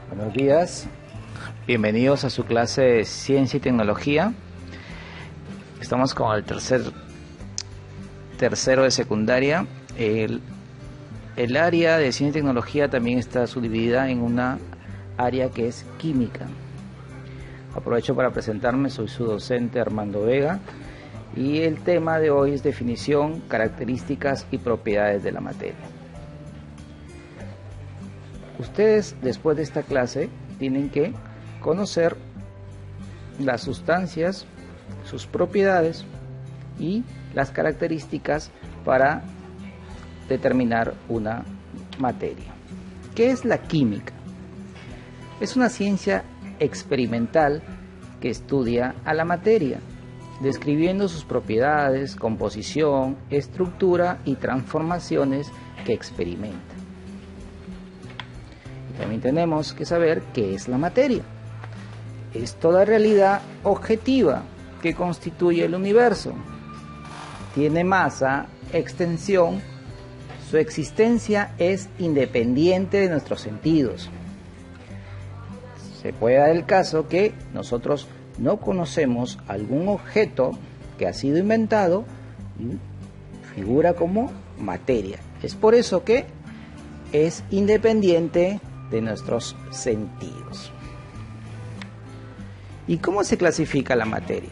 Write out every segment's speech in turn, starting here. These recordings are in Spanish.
Buenos días, bienvenidos a su clase de Ciencia y Tecnología. Estamos con el tercero de secundaria. El área de Ciencia y Tecnología también está subdividida en una área que es Química. Aprovecho para presentarme, soy su docente Armando Vega y el tema de hoy es definición, características y propiedades de la materia. Ustedes después de esta clase tienen que conocer las sustancias, sus propiedades y las características para determinar una materia. ¿Qué es la química? Es una ciencia experimental que estudia a la materia, describiendo sus propiedades, composición, estructura y transformaciones que experimenta. También tenemos que saber qué es la materia. Es toda realidad objetiva que constituye el universo. Tiene masa, extensión, su existencia es independiente de nuestros sentidos. Se puede dar el caso que nosotros no conocemos algún objeto que ha sido inventado y figura como materia. Es por eso que es independiente de nuestros sentidos. ¿Y cómo se clasifica la materia?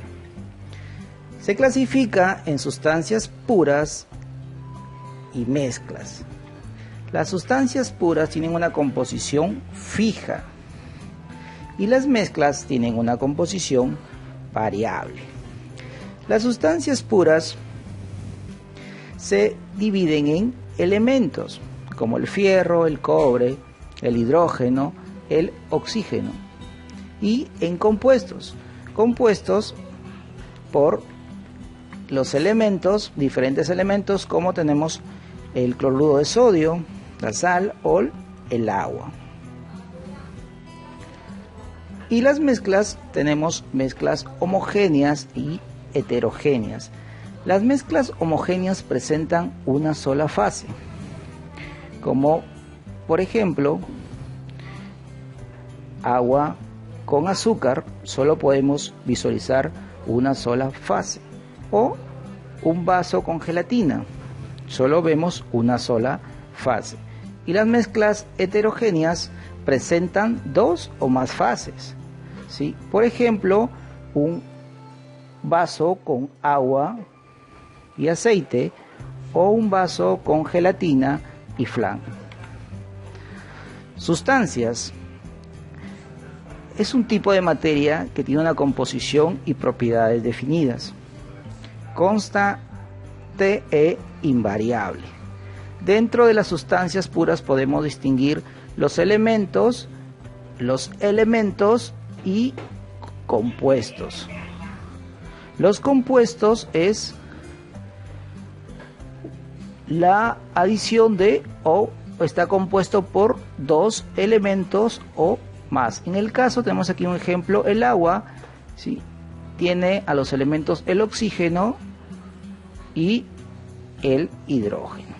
Se clasifica en sustancias puras y mezclas. Las sustancias puras tienen una composición fija y las mezclas tienen una composición variable. Las sustancias puras se dividen en elementos como el fierro, el cobre, el hidrógeno, el oxígeno, y en compuestos por los elementos, diferentes elementos, como tenemos el cloruro de sodio, la sal o el agua. Y las mezclas, tenemos mezclas homogéneas y heterogéneas. Las mezclas homogéneas presentan una sola fase, como por ejemplo, agua con azúcar, solo podemos visualizar una sola fase. O un vaso con gelatina, solo vemos una sola fase. Y las mezclas heterogéneas presentan dos o más fases, ¿sí? Por ejemplo, un vaso con agua y aceite o un vaso con gelatina y flan. Sustancias es un tipo de materia que tiene una composición y propiedades definidas, constante e invariable. Dentro de las sustancias puras podemos distinguir los elementos y compuestos. Los compuestos es la adición de o está compuesto por dos elementos o más. En el caso tenemos aquí un ejemplo, el agua, ¿sí? Tiene a los elementos el oxígeno y el hidrógeno.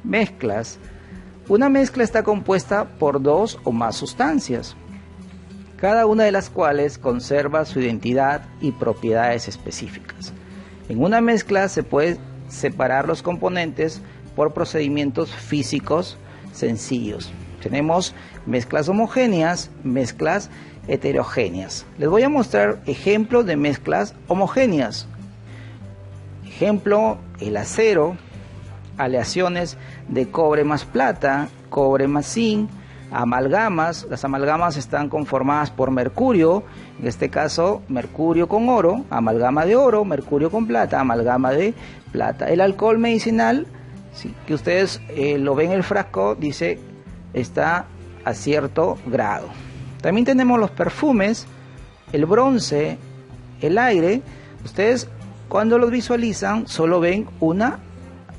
Mezclas. Una mezcla está compuesta por dos o más sustancias, cada una de las cuales conserva su identidad y propiedades específicas. En una mezcla se puede separar los componentes por procedimientos físicos sencillos. Tenemos mezclas homogéneas, mezclas heterogéneas. Les voy a mostrar ejemplos de mezclas homogéneas. Ejemplo, el acero, aleaciones de cobre más plata, cobre más zinc, amalgamas. Las amalgamas están conformadas por mercurio, en este caso mercurio con oro, amalgama de oro, mercurio con plata, amalgama de plata. El alcohol medicinal, sí, que ustedes lo ven en el frasco, dice está a cierto grado. También tenemos los perfumes, el bronce, el aire. Ustedes cuando los visualizan solo ven una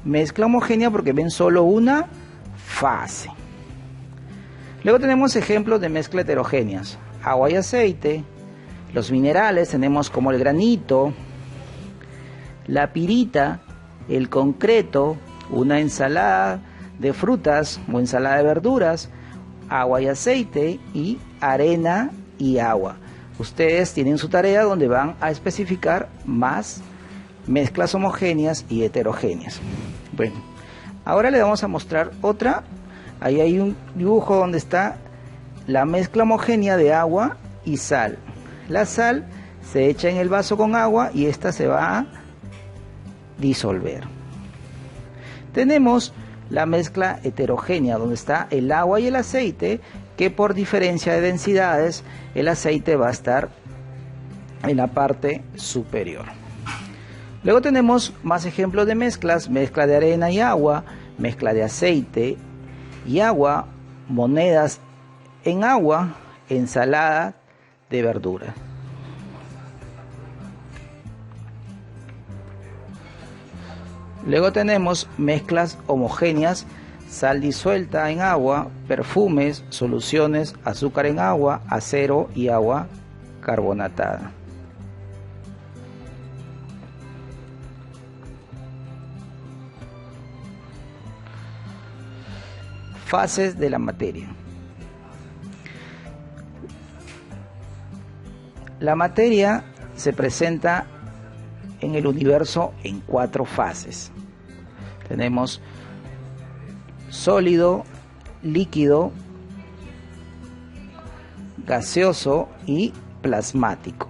mezcla homogénea porque ven solo una fase. Luego tenemos ejemplos de mezclas heterogéneas, agua y aceite. Los minerales tenemos como el granito, la pirita, el concreto, una ensalada de frutas o ensalada de verduras, agua y aceite y arena y agua. Ustedes tienen su tarea donde van a especificar más mezclas homogéneas y heterogéneas. Bueno, ahora le vamos a mostrar otra. Ahí hay un dibujo donde está la mezcla homogénea de agua y sal. La sal se echa en el vaso con agua y esta se va a disolver. Tenemos la mezcla heterogénea donde está el agua y el aceite, que por diferencia de densidades el aceite va a estar en la parte superior. Luego tenemos más ejemplos de mezclas: mezcla de arena y agua, mezcla de aceite y agua, monedas en agua, ensalada de verdura. Luego tenemos mezclas homogéneas: sal disuelta en agua, perfumes, soluciones, azúcar en agua, acero y agua carbonatada. Fases de la materia. La materia se presenta en el universo en 4 fases. Tenemos sólido, líquido, gaseoso y plasmático.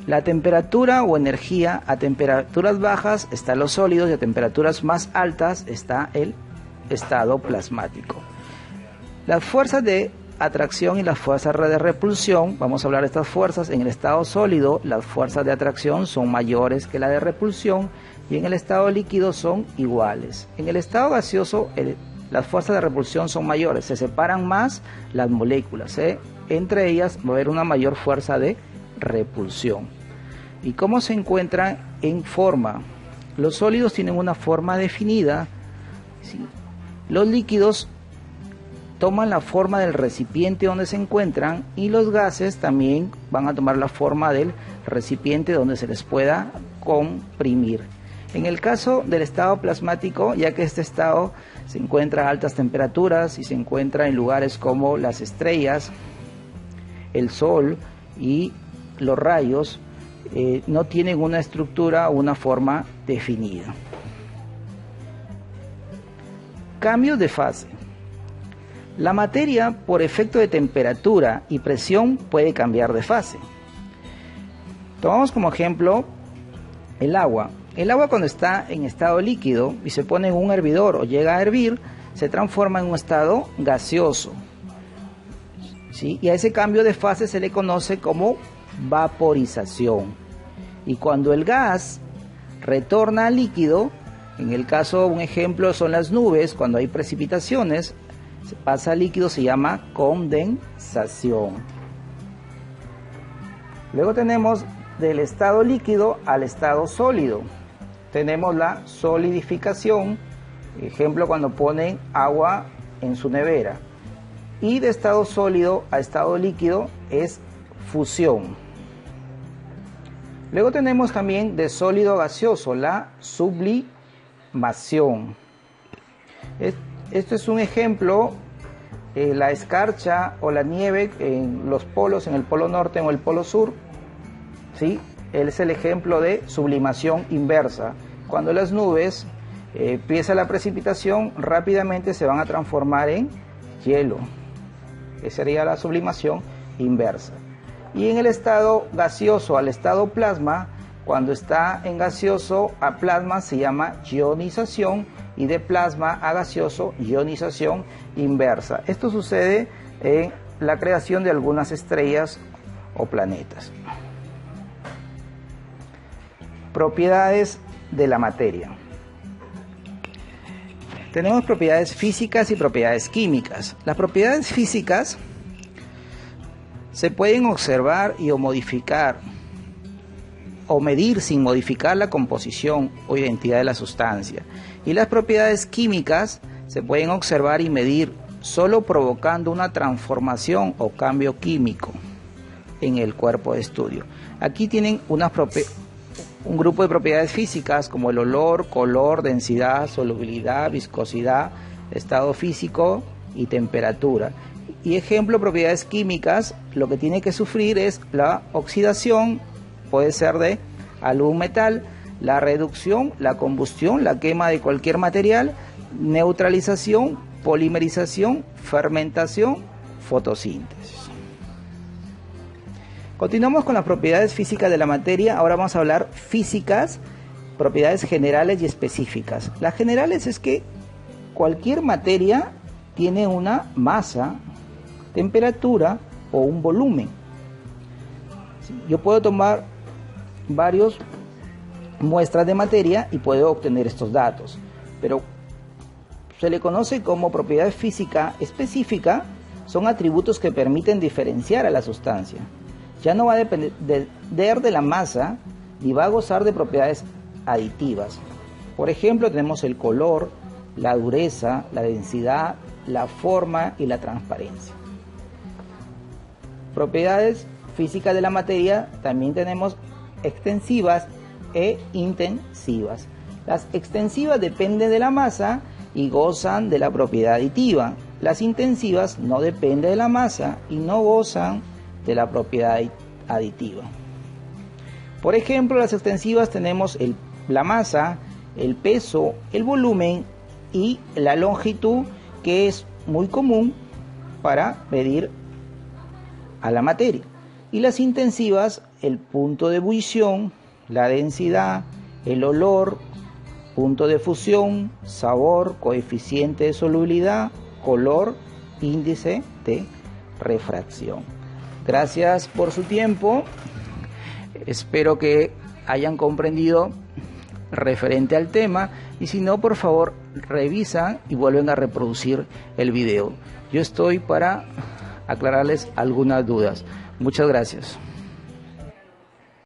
La temperatura o energía: a temperaturas bajas están los sólidos y a temperaturas más altas está el estado plasmático. Las fuerzas de atracción y las fuerzas de repulsión, vamos a hablar de estas fuerzas. En el estado sólido las fuerzas de atracción son mayores que la de repulsión y en el estado líquido son iguales. En el estado gaseoso las fuerzas de repulsión son mayores, se separan más las moléculas, entre ellas va a haber una mayor fuerza de repulsión. ¿Y cómo se encuentran en forma? Los sólidos tienen una forma definida, ¿sí? Los líquidos toman la forma del recipiente donde se encuentran y los gases también van a tomar la forma del recipiente donde se les pueda comprimir. En el caso del estado plasmático, ya que este estado se encuentra a altas temperaturas y se encuentra en lugares como las estrellas, el sol y los rayos, no tienen una estructura o una forma definida. Cambios de fase. La materia, por efecto de temperatura y presión, puede cambiar de fase. Tomamos como ejemplo el agua. El agua, cuando está en estado líquido y se pone en un hervidor o llega a hervir, se transforma en un estado gaseoso, ¿sí? Y a ese cambio de fase se le conoce como vaporización. Y cuando el gas retorna al líquido, en el caso, un ejemplo son las nubes, cuando hay precipitaciones, se pasa al líquido, se llama condensación. Luego tenemos del estado líquido al estado sólido. Tenemos la solidificación, ejemplo cuando ponen agua en su nevera. Y de estado sólido a estado líquido es fusión. Luego tenemos también de sólido a gaseoso la sublimación. Esto es un ejemplo, la escarcha o la nieve en los polos, en el polo norte o el polo sur, ¿sí? Él es el ejemplo de sublimación inversa. Cuando las nubes empieza la precipitación, rápidamente se van a transformar en hielo. Esa sería la sublimación inversa. Y en el estado gaseoso al estado plasma, cuando está en gaseoso a plasma se llama ionización, y de plasma a gaseoso ionización inversa. Esto sucede en la creación de algunas estrellas o planetas. Propiedades de la materia. Tenemos propiedades físicas y propiedades químicas. Las propiedades físicas se pueden observar y o modificar o medir sin modificar la composición o identidad de la sustancia. Y las propiedades químicas se pueden observar y medir solo provocando una transformación o cambio químico en el cuerpo de estudio. Aquí tienen un grupo de propiedades físicas como el olor, color, densidad, solubilidad, viscosidad, estado físico y temperatura. Y ejemplo, propiedades químicas, lo que tiene que sufrir es la oxidación, puede ser de algún metal, la reducción, la combustión, la quema de cualquier material, neutralización, polimerización, fermentación, fotosíntesis. Continuamos con las propiedades físicas de la materia. Ahora vamos a hablar físicas, propiedades generales y específicas. Las generales es que cualquier materia tiene una masa, temperatura o un volumen. Yo puedo tomar varias muestras de materia y puedo obtener estos datos, pero se le conoce como propiedad física específica. Son atributos que permiten diferenciar a la sustancia. Ya no va a depender de la masa ni va a gozar de propiedades aditivas. Por ejemplo, tenemos el color, la dureza, la densidad, la forma y la transparencia. Propiedades físicas de la materia también tenemos extensivas e intensivas. Las extensivas dependen de la masa y gozan de la propiedad aditiva. Las intensivas no dependen de la masa y no gozan de la propiedad aditiva. Por ejemplo, las extensivas tenemos la masa, el peso, el volumen y la longitud, que es muy común para medir a la materia. Y las intensivas, el punto de ebullición, la densidad, el olor, punto de fusión, sabor, coeficiente de solubilidad, color, índice de refracción. Gracias por su tiempo. Espero que hayan comprendido referente al tema, y si no, por favor, revisan y vuelven a reproducir el video. Yo estoy para aclararles algunas dudas. Muchas gracias.